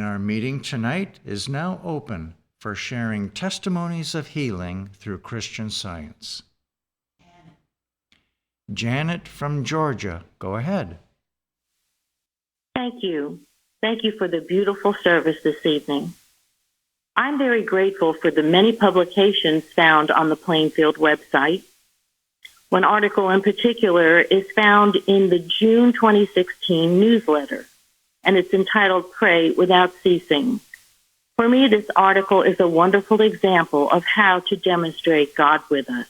Our meeting tonight is now open for sharing testimonies of healing through Christian Science. Janet from Georgia, go ahead. Thank you. Thank you for the beautiful service this evening. I'm very grateful for the many publications found on the Plainfield website. One article in particular is found in the June 2016 newsletter, and it's entitled Pray Without Ceasing. For me, this article is a wonderful example of how to demonstrate God with us.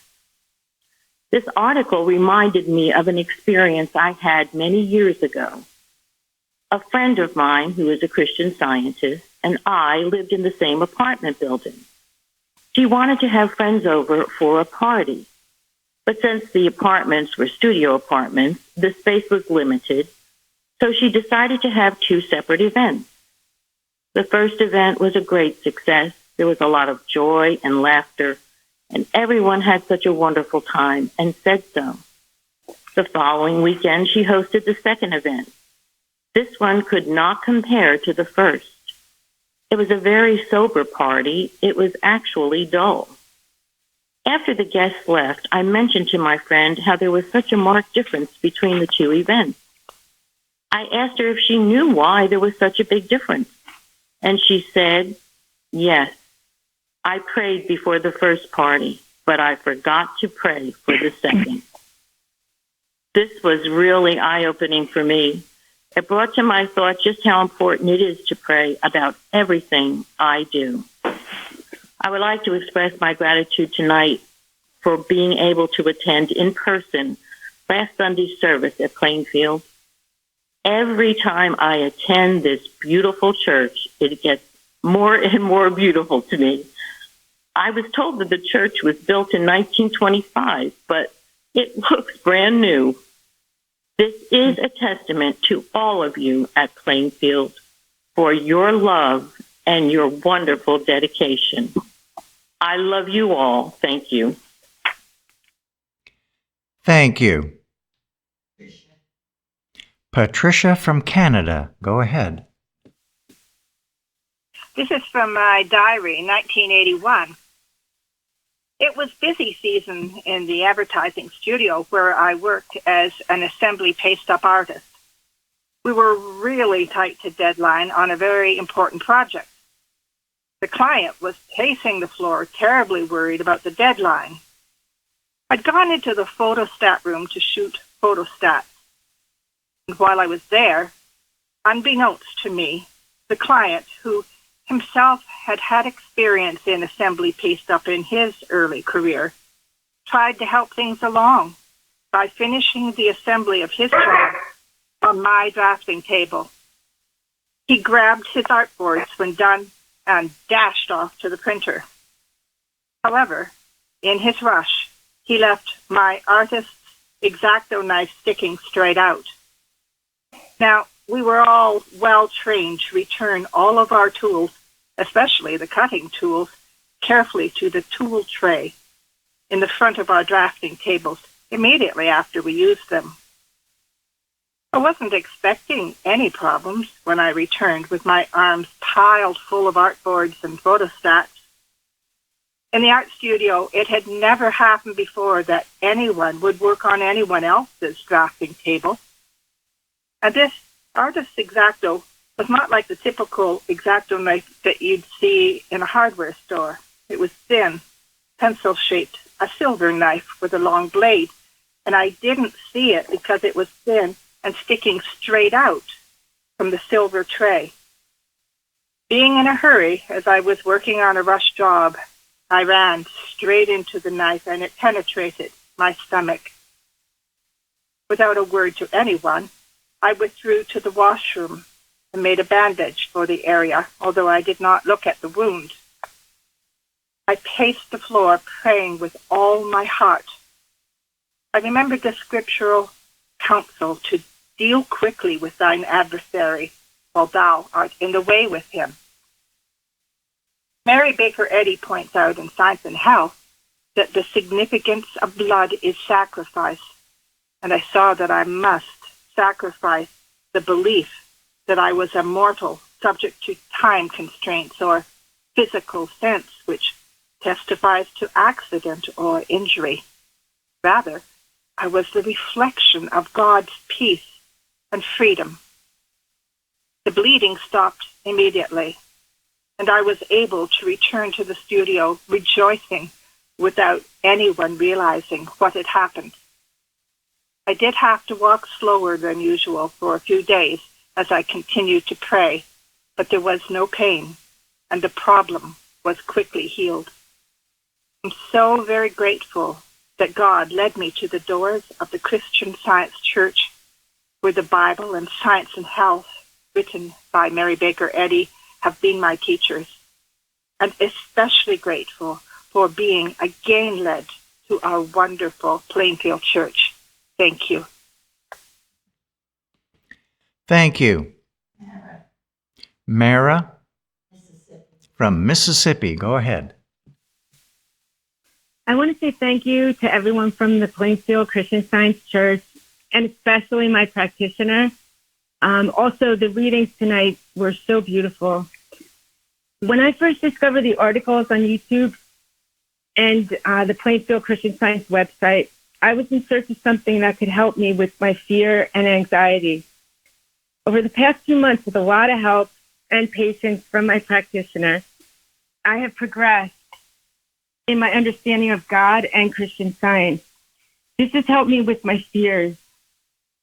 This article reminded me of an experience I had many years ago. A friend of mine, who is a Christian Scientist, and I lived in the same apartment building. She wanted to have friends over for a party, but since the apartments were studio apartments, the space was limited, so she decided to have two separate events. The first event was a great success. There was a lot of joy and laughter, and everyone had such a wonderful time and said so. The following weekend, she hosted the second event. This one could not compare to the first. It was a very sober party. It was actually dull. After the guests left, I mentioned to my friend how there was such a marked difference between the two events. I asked her if she knew why there was such a big difference. And she said, yes, I prayed before the first party, but I forgot to pray for the second. This was really eye-opening for me. It brought to my thought just how important it is to pray about everything I do. I would like to express my gratitude tonight for being able to attend in person last Sunday's service at Plainfield. Every time I attend this beautiful church, it gets more and more beautiful to me. I was told that the church was built in 1925, but it looks brand new. This is a testament to all of you at Plainfield for your love and your wonderful dedication. I love you all. Thank you. Thank you. Patricia from Canada, go ahead. This is from my diary, 1981. It was busy season in the advertising studio where I worked as an assembly paste-up artist. We were really tight to deadline on a very important project. The client was pacing the floor, terribly worried about the deadline. I'd gone into the photostat room to shoot photostats. And while I was there, unbeknownst to me, the client, who himself had had experience in assembly paste-up in his early career, tried to help things along by finishing the assembly of his job on my drafting table. He grabbed his artboards when done and dashed off to the printer. However, in his rush, he left my artist's X-Acto knife sticking straight out. Now, we were all well-trained to return all of our tools, especially the cutting tools, carefully to the tool tray in the front of our drafting tables immediately after we used them. I wasn't expecting any problems when I returned with my arms piled full of artboards and photostats. In the art studio, it had never happened before that anyone would work on anyone else's drafting table. And this artist's X-Acto was not like the typical X-Acto knife that you'd see in a hardware store. It was thin, pencil-shaped, a silver knife with a long blade, and I didn't see it because it was thin and sticking straight out from the silver tray. Being in a hurry, as I was working on a rush job, I ran straight into the knife and it penetrated my stomach. Without a word to anyone, I withdrew to the washroom and made a bandage for the area, although I did not look at the wound. I paced the floor, praying with all my heart. I remembered the scriptural counsel to deal quickly with thine adversary while thou art in the way with him. Mary Baker Eddy points out in Science and Health that the significance of blood is sacrifice, and I saw that I must sacrifice the belief that I was a mortal subject to time constraints or physical sense, which testifies to accident or injury. Rather, I was the reflection of God's peace and freedom. The bleeding stopped immediately, and I was able to return to the studio rejoicing without anyone realizing what had happened. I did have to walk slower than usual for a few days as I continued to pray, but there was no pain, and the problem was quickly healed. I'm so very grateful that God led me to the doors of the Christian Science Church, where the Bible and Science and Health, written by Mary Baker Eddy, have been my teachers. I'm especially grateful for being again led to our wonderful Plainfield Church. Thank you. Thank you. Mara from Mississippi. Go ahead. I want to say thank you to everyone from the Plainfield Christian Science Church, and especially my practitioner. Also, the readings tonight were so beautiful. When I first discovered the articles on YouTube and the Plainfield Christian Science website, I was in search of something that could help me with my fear and anxiety. Over the past few months, with a lot of help and patience from my practitioner, I have progressed in my understanding of God and Christian Science. This has helped me with my fears.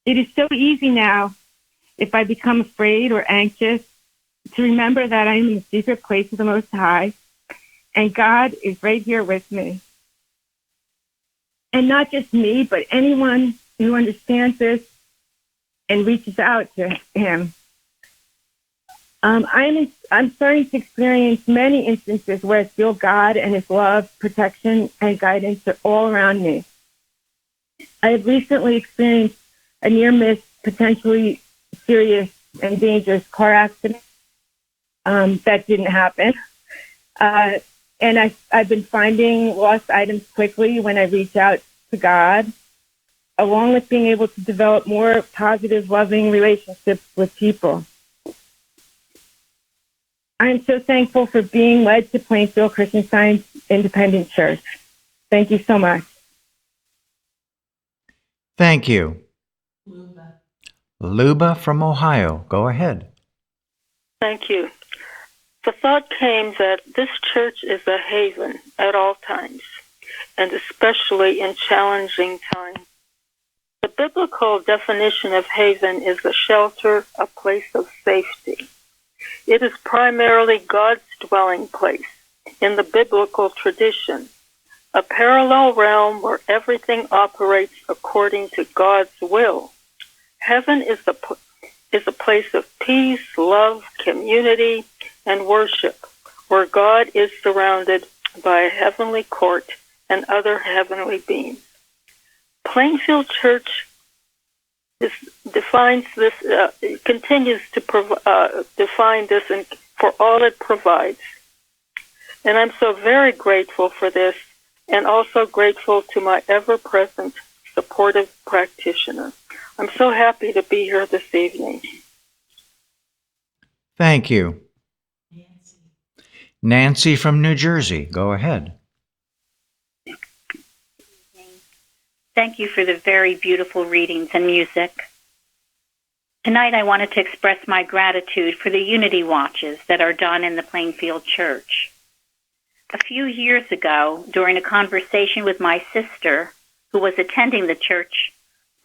It is so easy now, if I become afraid or anxious, to remember that I am in the secret place of the Most High, and God is right here with me. And not just me, but anyone who understands this and reaches out to Him. I'm starting to experience many instances where I feel God and His love, protection, and guidance are all around me. I have recently experienced a near-miss, potentially serious and dangerous car accident. That didn't happen. And I've been finding lost items quickly when I reach out to God, along with being able to develop more positive, loving relationships with people. I am so thankful for being led to Plainfield Christian Science Independent Church. Thank you so much. Thank you. Luba from Ohio. Go ahead. Thank you. The thought came that this church is a haven at all times, and especially in challenging times. The biblical definition of haven is a shelter, a place of safety. It is primarily God's dwelling place in the biblical tradition, a parallel realm where everything operates according to God's will. Heaven is a place of peace, love, community, and worship, where God is surrounded by a heavenly court and other heavenly beings. Plainfield Church continues to define this for all it provides. And I'm so very grateful for this, and also grateful to my ever-present supportive practitioner. I'm so happy to be here this evening. Thank you. Nancy from New Jersey. Go ahead. Thank you for the very beautiful readings and music. Tonight I wanted to express my gratitude for the Unity Watches that are done in the Plainfield Church. A few years ago, during a conversation with my sister, who was attending the church,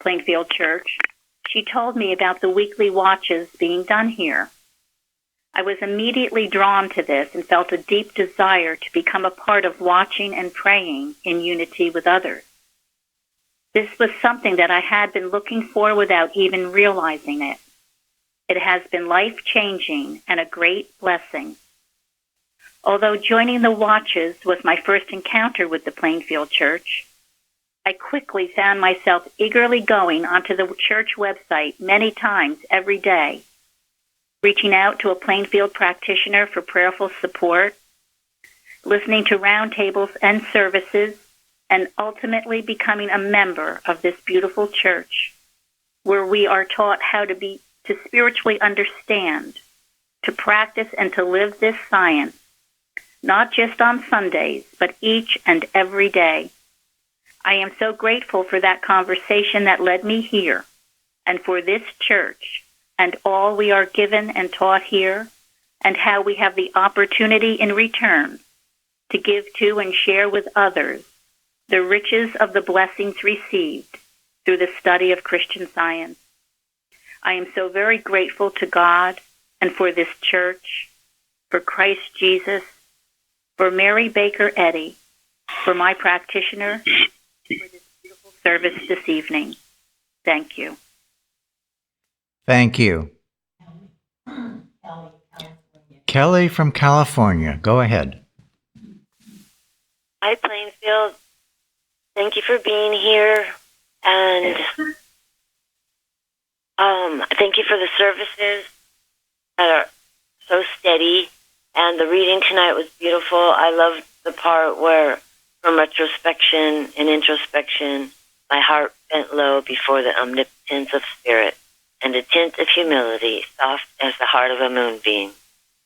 Plainfield Church, she told me about the weekly watches being done here. I was immediately drawn to this and felt a deep desire to become a part of watching and praying in unity with others. This was something that I had been looking for without even realizing it. It has been life-changing and a great blessing. Although joining the watches was my first encounter with the Plainfield Church, I quickly found myself eagerly going onto the church website many times every day, reaching out to a Plainfield practitioner for prayerful support, listening to roundtables and services, and ultimately becoming a member of this beautiful church, where we are taught how to spiritually understand to practice and to live this science, not just on Sundays, but each and every day. I am so grateful for that conversation that led me here, and for this church, and all we are given and taught here, and how we have the opportunity in return to give to and share with others the riches of the blessings received through the study of Christian Science. I am so very grateful to God and for this church, for Christ Jesus, for Mary Baker Eddy, for my practitioner, for this beautiful service this evening. Thank you. Thank you. Kelly from California, go ahead. Hi, Plainfield. Thank you for being here, and thank you for the services that are so steady, and the reading tonight was beautiful. I loved the part where, from retrospection and introspection, my heart bent low before the omnipotence of spirit, and a tint of humility, soft as the heart of a moonbeam.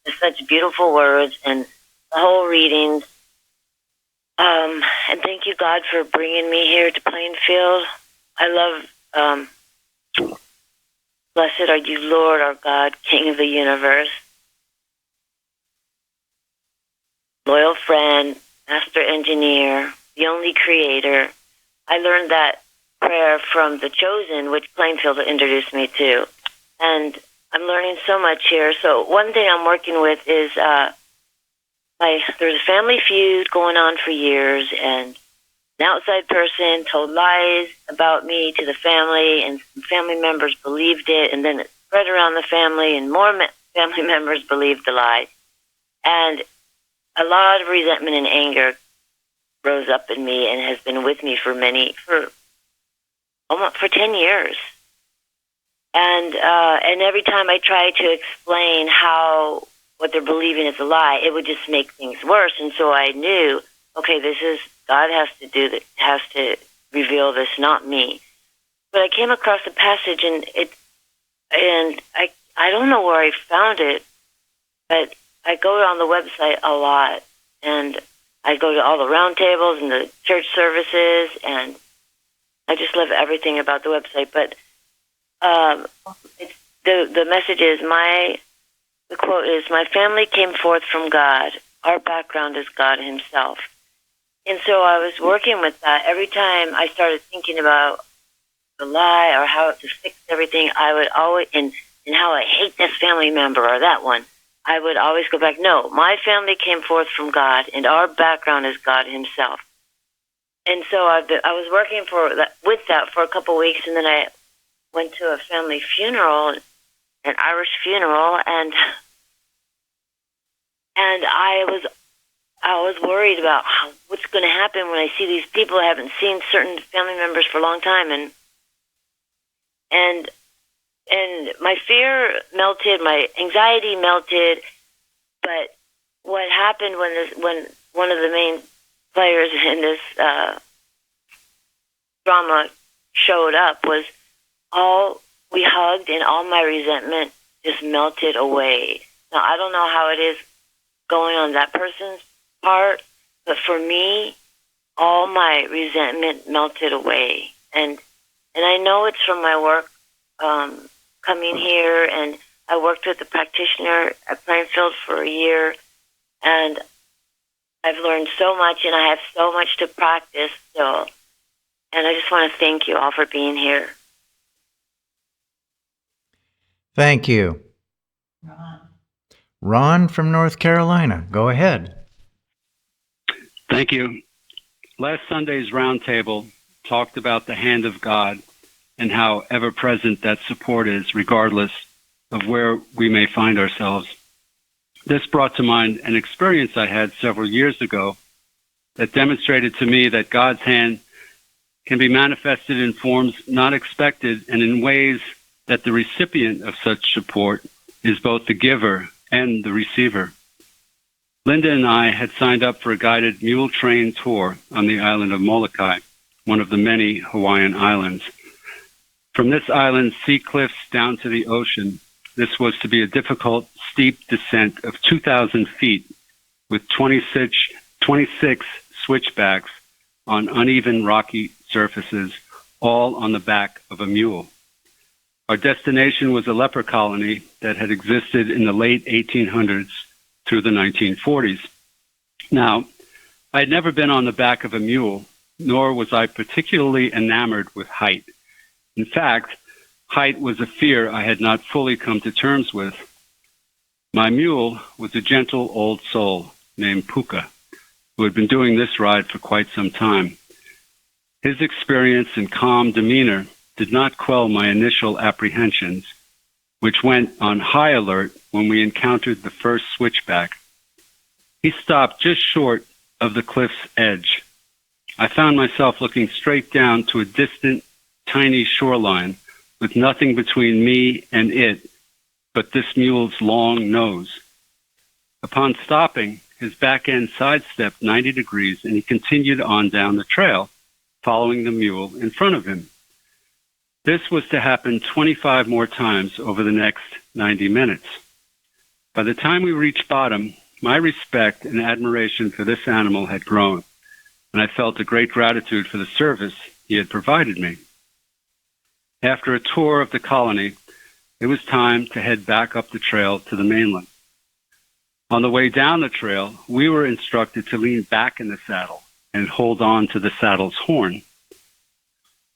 There's such beautiful words, and the whole readings. And thank you, God, for bringing me here to Plainfield. I love, blessed are you, Lord, our God, King of the universe. Loyal friend, master engineer, the only creator. I learned that prayer from The Chosen, which Plainfield introduced me to. And I'm learning so much here. So one thing I'm working with is there's a family feud going on for years, and an outside person told lies about me to the family, and some family members believed it, and then it spread around the family, and more family members believed the lie. And a lot of resentment and anger rose up in me and has been with me for 10 years. And every time I try to explain how what they're believing is a lie, it would just make things worse. And so I knew, okay, God has to do that, has to reveal this, not me. But I came across a passage, and I don't know where I found it, but I go on the website a lot, and I go to all the round tables and the church services, and I just love everything about the website. But the message is the quote is, "My family came forth from God. Our background is God Himself." And so I was working with that. Every time I started thinking about the lie or how to fix everything, I would always, and how I hate this family member or that one, I would always go back, no, my family came forth from God, and our background is God Himself. And so I was working with that for a couple of weeks, and then I went to a family funeral, an Irish funeral, and I was worried about what's going to happen when I see these people. I haven't seen certain family members for a long time, and my fear melted, my anxiety melted. But what happened when one of the main players in this drama showed up was we hugged, and all my resentment just melted away. Now, I don't know how it is going on that person's part, but for me, all my resentment melted away. And I know it's from my work coming here, and I worked with a practitioner at Plainfield for a year, and I've learned so much, and I have so much to practice still. And I just want to thank you all for being here. Thank you. Ron from North Carolina, go ahead. Thank you. Last Sunday's roundtable talked about the hand of God and how ever-present that support is, regardless of where we may find ourselves. This brought to mind an experience I had several years ago that demonstrated to me that God's hand can be manifested in forms not expected and in ways that the recipient of such support is both the giver and the receiver. Linda and I had signed up for a guided mule train tour on the island of Molokai, one of the many Hawaiian islands. From this island's sea cliffs down to the ocean, this was to be a difficult, steep descent of 2,000 feet with 26 switchbacks on uneven rocky surfaces, all on the back of a mule. Our destination was a leper colony that had existed in the late 1800s through the 1940s. Now, I had never been on the back of a mule, nor was I particularly enamored with height. In fact, height was a fear I had not fully come to terms with. My mule was a gentle old soul named Puka, who had been doing this ride for quite some time. His experience and calm demeanor did not quell my initial apprehensions, which went on high alert when we encountered the first switchback. He stopped just short of the cliff's edge. I found myself looking straight down to a distant, tiny shoreline with nothing between me and it but this mule's long nose. Upon stopping, his back end sidestepped 90 degrees and he continued on down the trail, following the mule in front of him. This was to happen 25 more times over the next 90 minutes. By the time we reached bottom, my respect and admiration for this animal had grown, and I felt a great gratitude for the service he had provided me. After a tour of the colony, it was time to head back up the trail to the mainland. On the way down the trail, we were instructed to lean back in the saddle and hold on to the saddle's horn.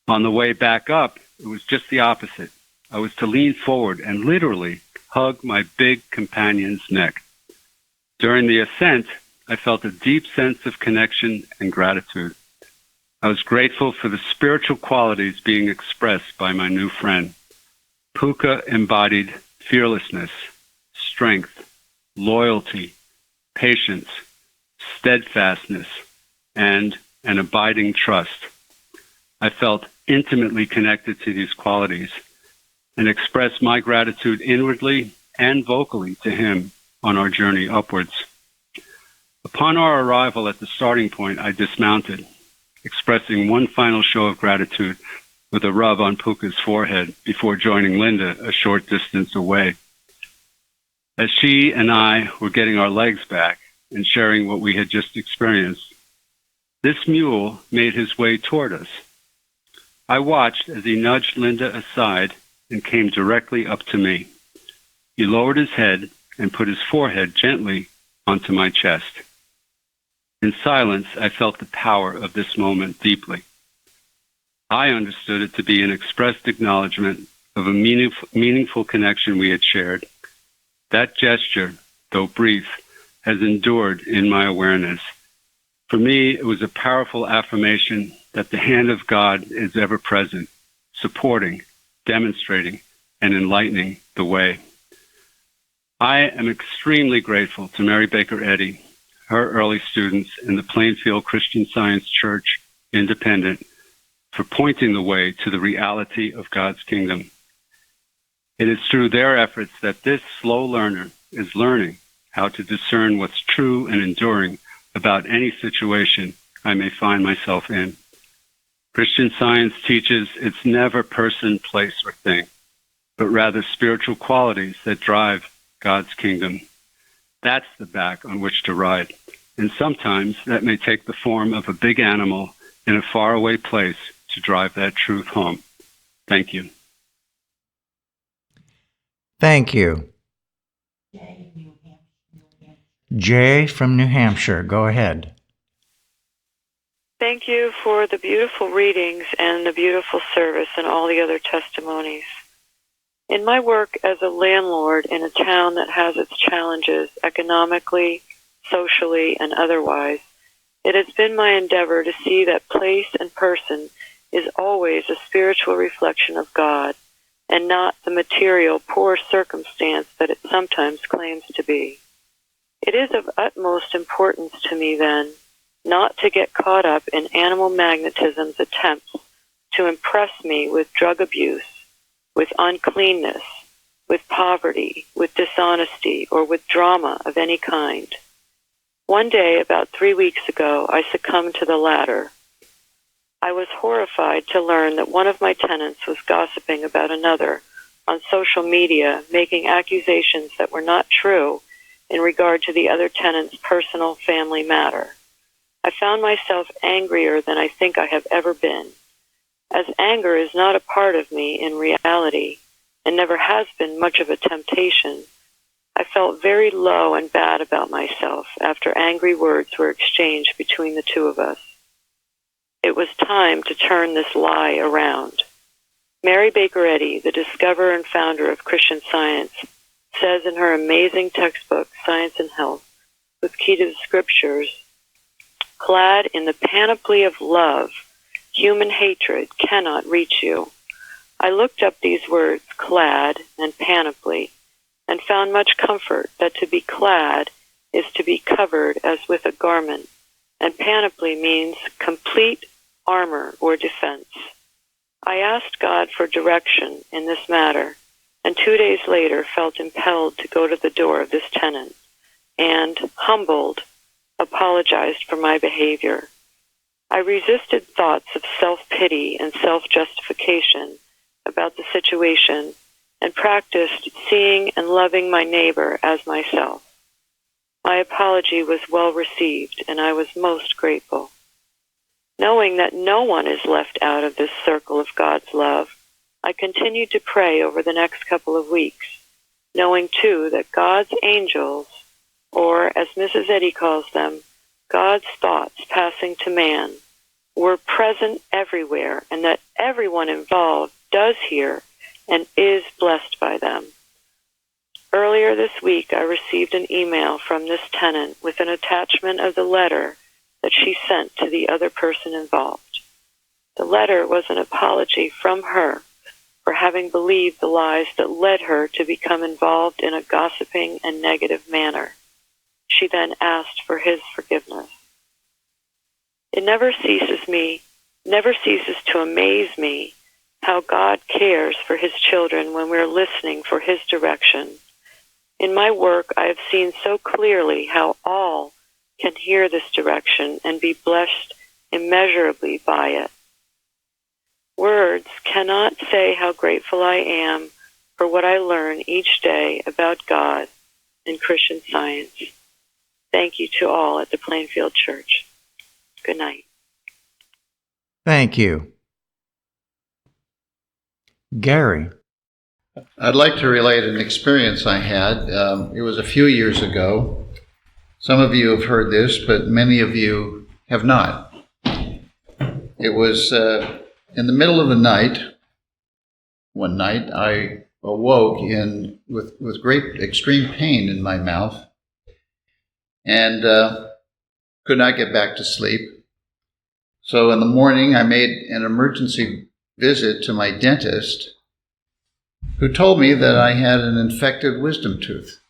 On the way back up, it was just the opposite. I was to lean forward and literally hug my big companion's neck. During the ascent, I felt a deep sense of connection and gratitude. I was grateful for the spiritual qualities being expressed by my new friend. Puka embodied fearlessness, strength, loyalty, patience, steadfastness, and an abiding trust. I felt intimately connected to these qualities and expressed my gratitude inwardly and vocally to him on our journey upwards. Upon our arrival at the starting point, I dismounted, expressing one final show of gratitude with a rub on Puka's forehead before joining Linda a short distance away. As she and I were getting our legs back and sharing what we had just experienced, this mule made his way toward us. I watched as he nudged Linda aside and came directly up to me. He lowered his head and put his forehead gently onto my chest. In silence, I felt the power of this moment deeply. I understood it to be an expressed acknowledgement of a meaningful connection we had shared. That gesture, though brief, has endured in my awareness. For me, it was a powerful affirmation that the hand of God is ever present, supporting, demonstrating, and enlightening the way. I am extremely grateful to Mary Baker Eddy, her early students, and the Plainfield Christian Science Church Independent for pointing the way to the reality of God's kingdom. It is through their efforts that this slow learner is learning how to discern what's true and enduring about any situation I may find myself in. Christian Science teaches it's never person, place, or thing, but rather spiritual qualities that drive God's kingdom. That's the back on which to ride. And sometimes that may take the form of a big animal in a faraway place to drive that truth home. Thank you. Thank you. Jay from New Hampshire, go ahead. Thank you for the beautiful readings and the beautiful service and all the other testimonies. In my work as a landlord in a town that has its challenges economically, socially, and otherwise, it has been my endeavor to see that place and person is always a spiritual reflection of God and not the material poor circumstance that it sometimes claims to be. It is of utmost importance to me, then, not to get caught up in animal magnetism's attempts to impress me with drug abuse, with uncleanness, with poverty, with dishonesty, or with drama of any kind. One day, about 3 weeks ago, I succumbed to the latter. I was horrified to learn that one of my tenants was gossiping about another on social media making accusations that were not true in regard to the other tenant's personal family matter. I found myself angrier than I think I have ever been. As anger is not a part of me in reality, and never has been much of a temptation, I felt very low and bad about myself after angry words were exchanged between the two of us. It was time to turn this lie around. Mary Baker Eddy, the discoverer and founder of Christian Science, says in her amazing textbook, Science and Health, with key to the scriptures, clad in the panoply of love, human hatred cannot reach you. I looked up these words, clad and panoply, and found much comfort that to be clad is to be covered as with a garment, and panoply means complete armor or defense. I asked God for direction in this matter, and 2 days later felt impelled to go to the door of this tenant, and, humbled, apologized for my behavior. I resisted thoughts of self-pity and self-justification about the situation and practiced seeing and loving my neighbor as myself. My apology was well received, and I was most grateful. Knowing that no one is left out of this circle of God's love, I continued to pray over the next couple of weeks, knowing too that God's angels, or as Mrs. Eddy calls them, God's thoughts passing to man, were present everywhere, and that everyone involved does hear and is blessed by them. Earlier this week, I received an email from this tenant with an attachment of the letter that she sent to the other person involved. The letter was an apology from her for having believed the lies that led her to become involved in a gossiping and negative manner. She then asked for his forgiveness. It never ceases to amaze me how God cares for his children when we're listening for his direction. In my work, I have seen so clearly how all can hear this direction and be blessed immeasurably by it. Words cannot say how grateful I am for what I learn each day about God and Christian Science. Thank you to all at the Plainfield Church. Good night. Thank you. Gary. I'd like to relate an experience I had. It was a few years ago. Some of you have heard this, but many of you have not. It was in the middle of the night. One night I awoke with great extreme pain in my mouth and could not get back to sleep. So in the morning I made an emergency visit to my dentist, who told me that I had an infected wisdom tooth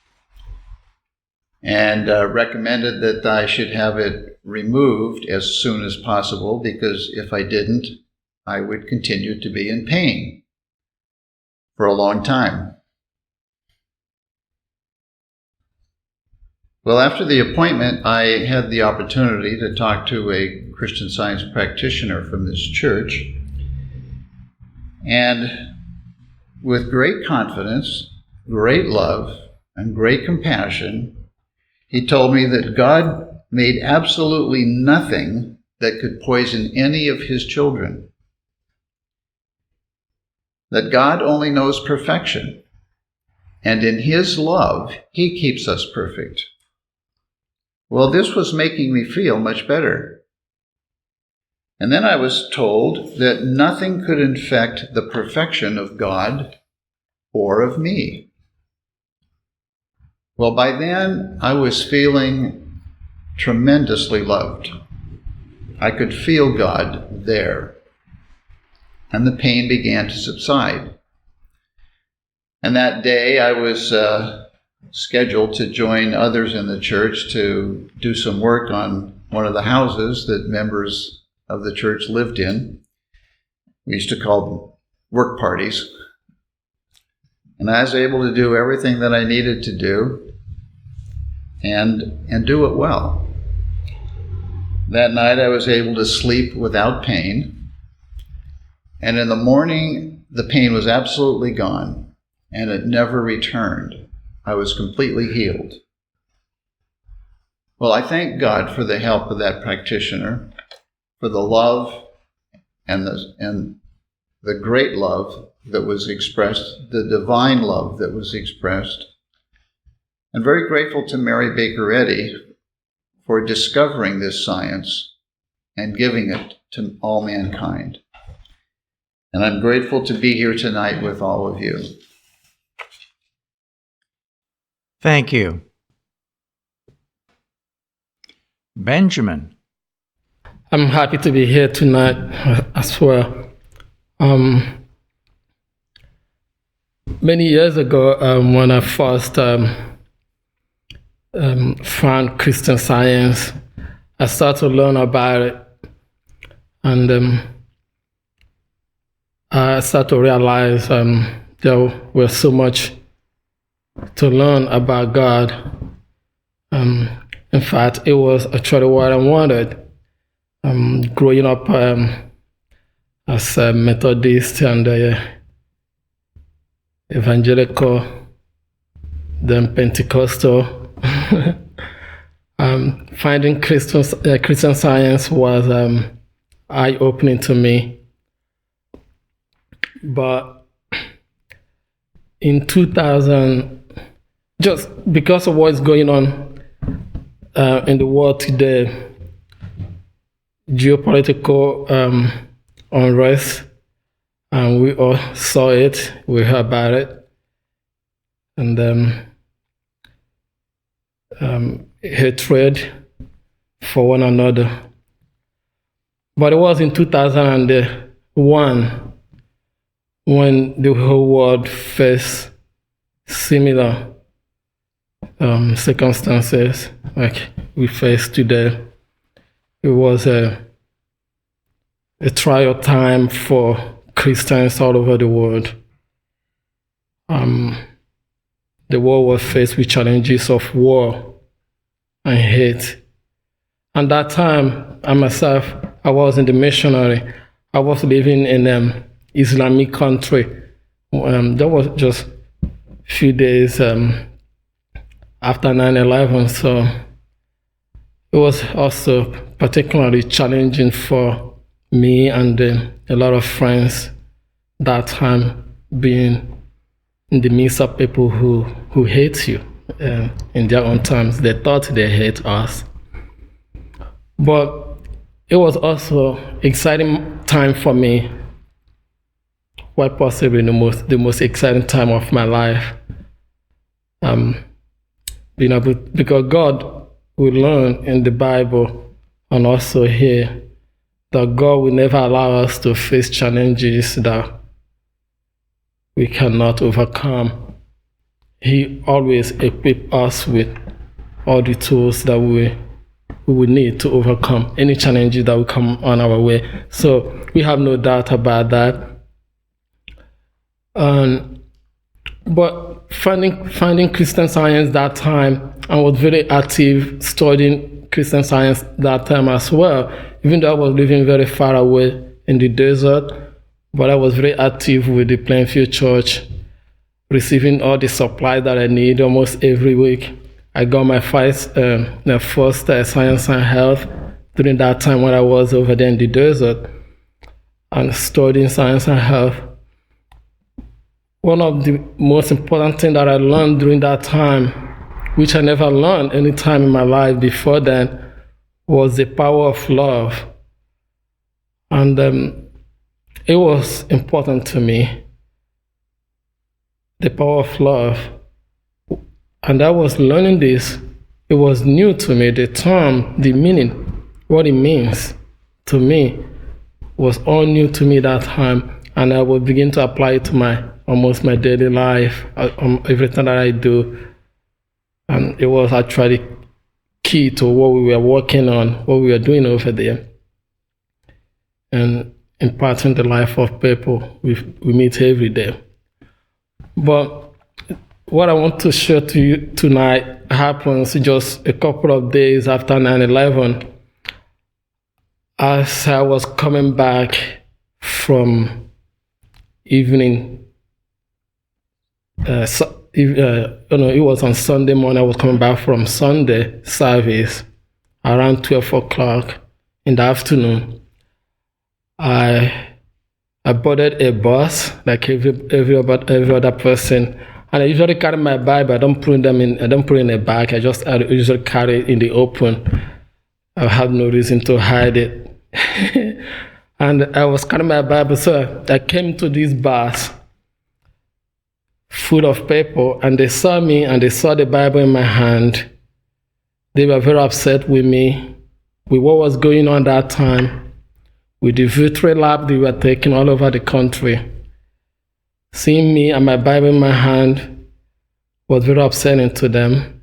and recommended that I should have it removed as soon as possible, because if I didn't, I would continue to be in pain for a long time. Well, after the appointment, I had the opportunity to talk to a Christian Science practitioner from this church, and with great confidence, great love, and great compassion, he told me that God made absolutely nothing that could poison any of his children. That God only knows perfection, and in his love, he keeps us perfect. Well, this was making me feel much better. And then I was told that nothing could infect the perfection of God or of me. Well, by then, I was feeling tremendously loved. I could feel God there, and the pain began to subside. And that day, I was scheduled to join others in the church to do some work on one of the houses that members of the church lived in. We used to call them work parties. And I was able to do everything that I needed to do and do it well. That night I was able to sleep without pain. And in the morning, the pain was absolutely gone. and it never returned. I was completely healed. Well, I thank God for the help of that practitioner, for the love and the great love that was expressed, the divine love that was expressed. I'm very grateful to Mary Baker Eddy for discovering this science and giving it to all mankind. And I'm grateful to be here tonight with all of you. Thank you. Benjamin. I'm happy to be here tonight as well. Many years ago, when I first found Christian Science, I started to learn about it, and I started to realize there was so much to learn about God. In fact, it was actually what I wanted. Growing up as a Methodist and evangelical, then Pentecostal, finding Christian Science was eye-opening to me. But in 2000, just because of what's going on in the world today, geopolitical unrest, and we all saw it, we heard about it, and hatred for one another. But it was in 2001 when the whole world faced similar circumstances like we face today. It was a trial time for Christians all over the world. The world was faced with challenges of war and hate. And that time, I myself, I was in the missionary. I was living in an Islamic country. That was just a few days after 9/11, so it was also particularly challenging for me and a lot of friends that time, being in the midst of people who hate you. In their own terms, they thought they hate us. But it was also exciting time for me, quite possibly the most exciting time of my life. Because God, we learn in the Bible and also here that God will never allow us to face challenges that we cannot overcome. He always equips us with all the tools that we will need to overcome any challenges that will come on our way. So we have no doubt about that. But finding Christian Science that time, I was very active studying Christian Science that time as well, even though I was living very far away in the desert. But I was very active with the Plainfield Church, receiving all the supply that I need almost every week. I got my first science and health during that time when I was over there in the desert and studying science and health. One of the most important things that I learned during that time, which I never learned any time in my life before then, was the power of love. And it was important to me, the power of love. And I was learning this. It was new to me. The term, the meaning, what it means to me was all new to me that time. And I would begin to apply it to almost my daily life, everything that I do. And it was actually key to what we were working on, what we were doing over there, and imparting the life of people we meet every day. But what I want to share to you tonight happens just a couple of days after 9/11. As I was coming back from evening It was on Sunday morning. I was coming back from Sunday service around 12 o'clock in the afternoon. I boarded a bus like every other person, and I usually carry my Bible. I don't put it in a bag. I usually carry it in the open. I have no reason to hide it. And I was carrying my Bible, so I came to this bus full of people, and they saw me and they saw the Bible in my hand. They were very upset with me, with what was going on that time, with the victory lap they were taking all over the country. Seeing me and my Bible in my hand was very upsetting to them.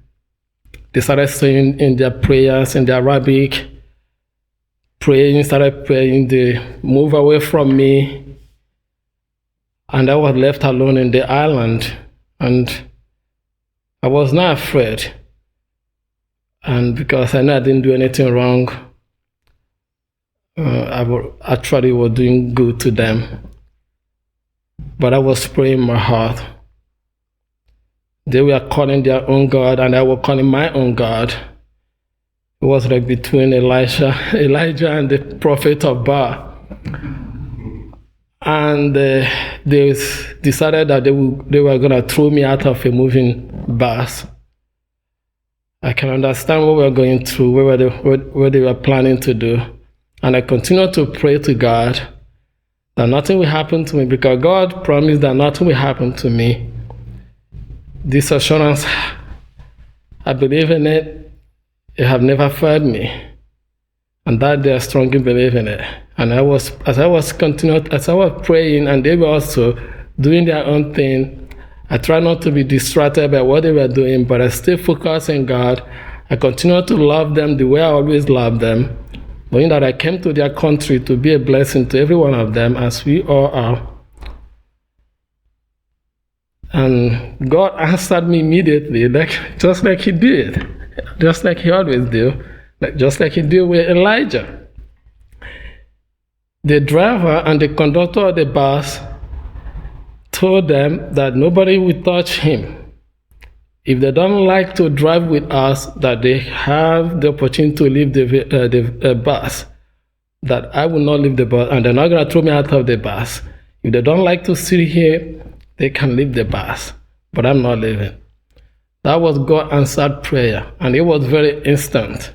They started saying in their prayers, in their Arabic, started praying, they moved away from me. And I was left alone in the island, and I was not afraid. And because I know I didn't do anything wrong, I actually was doing good to them. But I was praying in my heart. They were calling their own God, and I was calling my own God. It was like between Elijah and the prophet of Baal. And they decided that they were going to throw me out of a moving bus. I can understand what we were going through, what they were planning to do. And I continued to pray to God that nothing will happen to me, because God promised that nothing will happen to me. This assurance, I believe in it. It have never failed me. And that day I strongly believe in it. And as I was praying, and they were also doing their own thing, I tried not to be distracted by what they were doing, but I still focused on God. I continued to love them the way I always loved them, knowing that I came to their country to be a blessing to every one of them, as we all are. And God answered me immediately, just like He did, just like He always do, just like He did with Elijah. The driver and the conductor of the bus told them that nobody will touch him. If they don't like to drive with us, that they have the opportunity to leave the bus, that I will not leave the bus, and they're not going to throw me out of the bus. If they don't like to sit here, they can leave the bus, but I'm not leaving. That was God answered prayer, and it was very instant.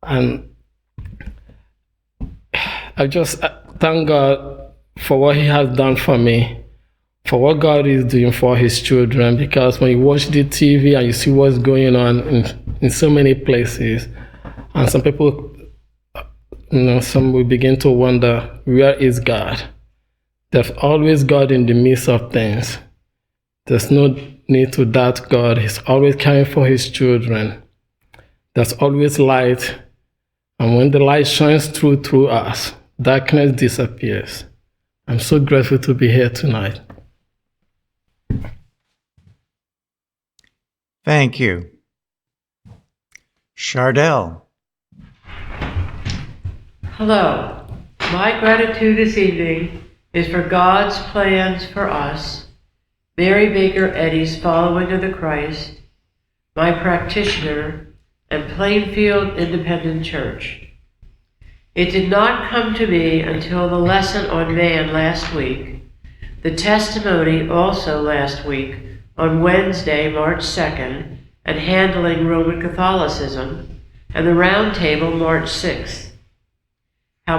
And I just thank God for what He has done for me, for what God is doing for His children, because when you watch the TV and you see what's going on in so many places, and some people, some will begin to wonder, where is God? There's always God in the midst of things. There's no need to doubt God. He's always caring for His children. There's always light. And when the light shines through us, darkness disappears. I'm so grateful to be here tonight. Thank you. Chardell. Hello. My gratitude this evening is for God's plans for us, Mary Baker Eddy's following of the Christ, my practitioner, and Plainfield Independent Church. It did not come to me until the lesson on man last week, the testimony also last week on Wednesday, March 2nd, and handling Roman Catholicism, and the round table March 6th. How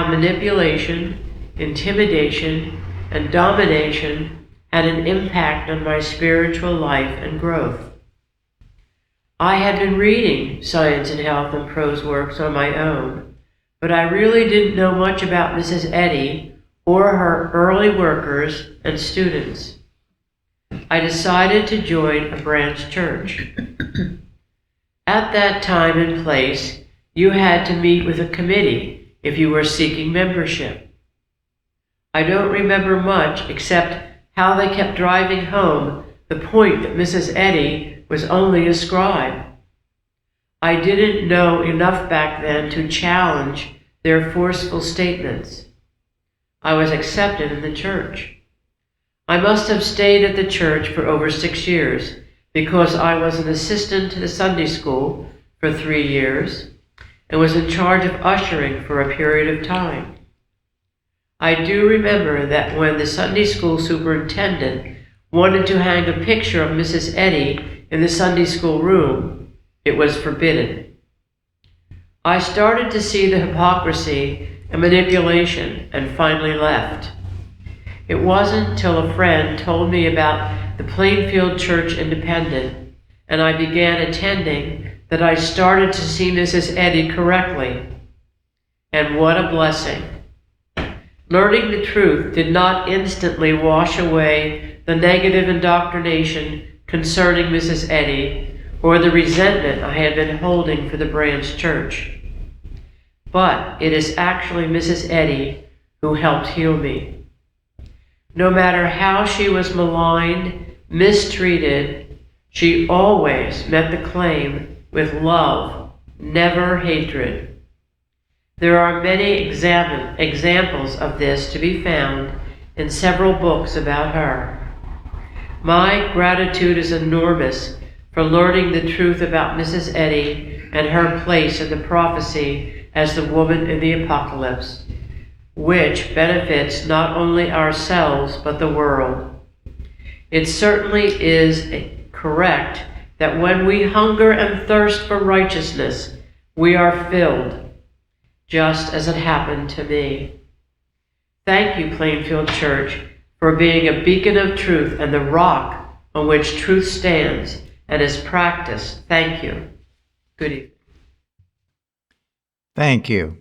manipulation, intimidation, and domination had an impact on my spiritual life and growth. I had been reading Science and Health and prose works on my own, but I really didn't know much about Mrs. Eddy or her early workers and students. I decided to join a branch church. At that time and place, you had to meet with a committee if you were seeking membership. I don't remember much except how they kept driving home the point that Mrs. Eddy was only a scribe. I didn't know enough back then to challenge their forceful statements. I was accepted in the church. I must have stayed at the church for over 6 years because I was an assistant to the Sunday school for 3 years and was in charge of ushering for a period of time. I do remember that when the Sunday school superintendent wanted to hang a picture of Mrs. Eddy in the Sunday school room, it was forbidden. I started to see the hypocrisy and manipulation and finally left. It wasn't till a friend told me about the Plainfield Church Independent and I began attending that I started to see Mrs. Eddy correctly. And what a blessing. Learning the truth did not instantly wash away the negative indoctrination concerning Mrs. Eddy or the resentment I had been holding for the branch church. But it is actually Mrs. Eddy who helped heal me. No matter how she was maligned, mistreated, she always met the claim with love, never hatred. There are many examples of this to be found in several books about her. My gratitude is enormous for learning the truth about Mrs. Eddy and her place in the prophecy as the woman in the apocalypse, which benefits not only ourselves but the world. It certainly is correct that when we hunger and thirst for righteousness, we are filled, just as it happened to me. Thank you, Plainfield Church, for being a beacon of truth and the rock on which truth stands and is practiced. Thank you. Good evening. Thank you.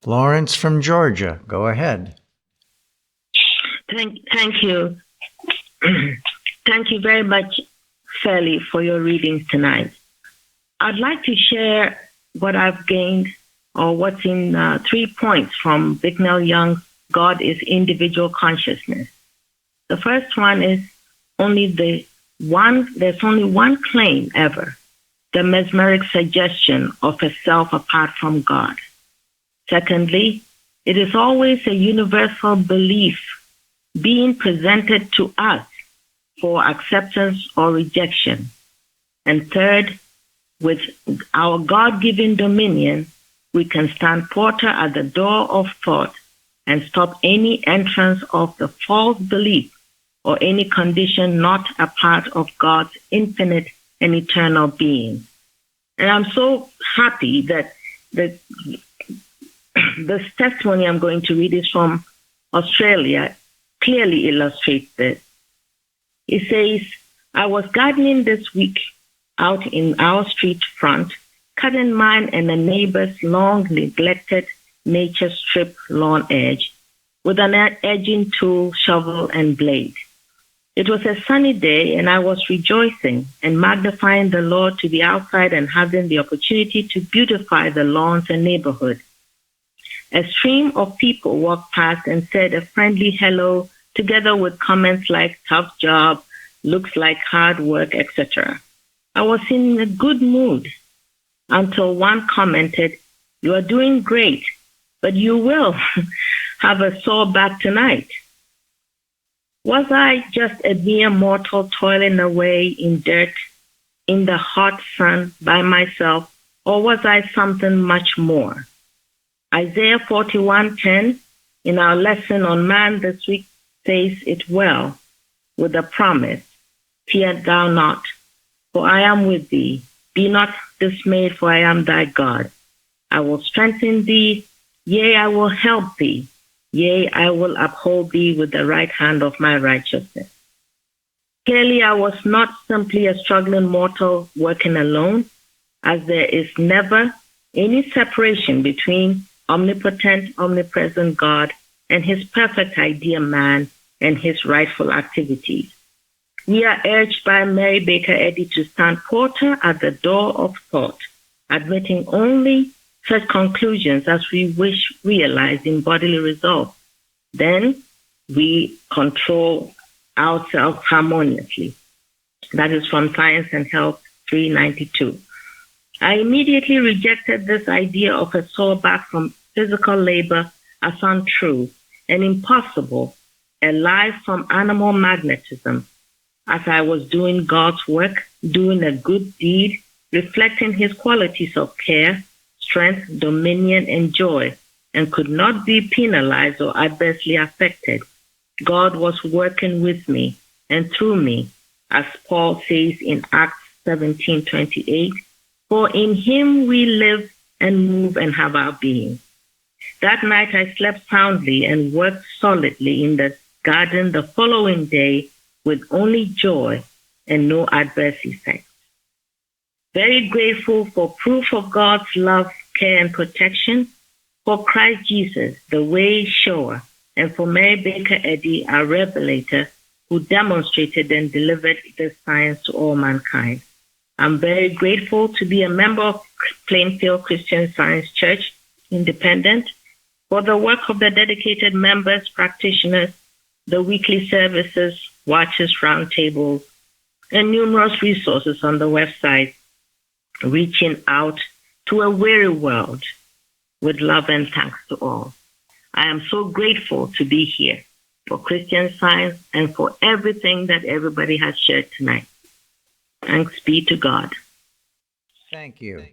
Florence from Georgia, go ahead. Thank you. Thank you very much, Sally, for your readings tonight. I'd like to share what I've gained or what's in 3 points from Bicknell Young's God is Individual Consciousness. The first one is there's only one claim ever, the mesmeric suggestion of a self apart from God. Secondly, it is always a universal belief being presented to us for acceptance or rejection. And third, with our God-given dominion, we can stand porter at the door of thought and stop any entrance of the false belief or any condition not a part of God's infinite and eternal being. And I'm so happy that this testimony I'm going to read is from Australia, clearly illustrates this. It says, I was gardening this week out in our street front, cutting mine and a neighbor's long neglected nature strip lawn edge with an edging tool, shovel, and blade. It was a sunny day, and I was rejoicing and magnifying the Lord to be outside and having the opportunity to beautify the lawns and neighborhood. A stream of people walked past and said a friendly hello, together with comments like tough job, looks like hard work, etc. I was in a good mood until one commented, you are doing great, but you will have a sore back tonight. Was I just a mere mortal toiling away in dirt, in the hot sun by myself, or was I something much more? Isaiah 41:10 in our lesson on man this week says it well with the promise, fear thou not, for I am with thee. Be not dismayed, for I am thy God. I will strengthen thee, yea, I will help thee. Yea, I will uphold thee with the right hand of my righteousness. Clearly, I was not simply a struggling mortal working alone, as there is never any separation between omnipotent, omnipresent God and his perfect idea man and his rightful activities. We are urged by Mary Baker Eddy to stand porter at the door of thought, admitting only such conclusions as we wish realized in bodily resolve. Then we control ourselves harmoniously. That is from Science and Health 392. I immediately rejected this idea of a soul back from physical labor as untrue and impossible, alive from animal magnetism, as I was doing God's work, doing a good deed, reflecting his qualities of care, strength, dominion, and joy, and could not be penalized or adversely affected. God was working with me and through me, as Paul says in Acts 17:28, for in him we live and move and have our being. That night I slept soundly and worked solidly in the garden the following day with only joy and no adverse effects. Very grateful for proof of God's love, care, and protection, for Christ Jesus, the way shower, and for Mary Baker Eddy, our revelator, who demonstrated and delivered this science to all mankind. I'm very grateful to be a member of Plainfield Christian Science Church, Independent, for the work of the dedicated members, practitioners, the weekly services, watches, roundtables, and numerous resources on the website, reaching out to a weary world with love and thanks to all. I am so grateful to be here for Christian Science and for everything that everybody has shared tonight. Thanks be to God. Thank you.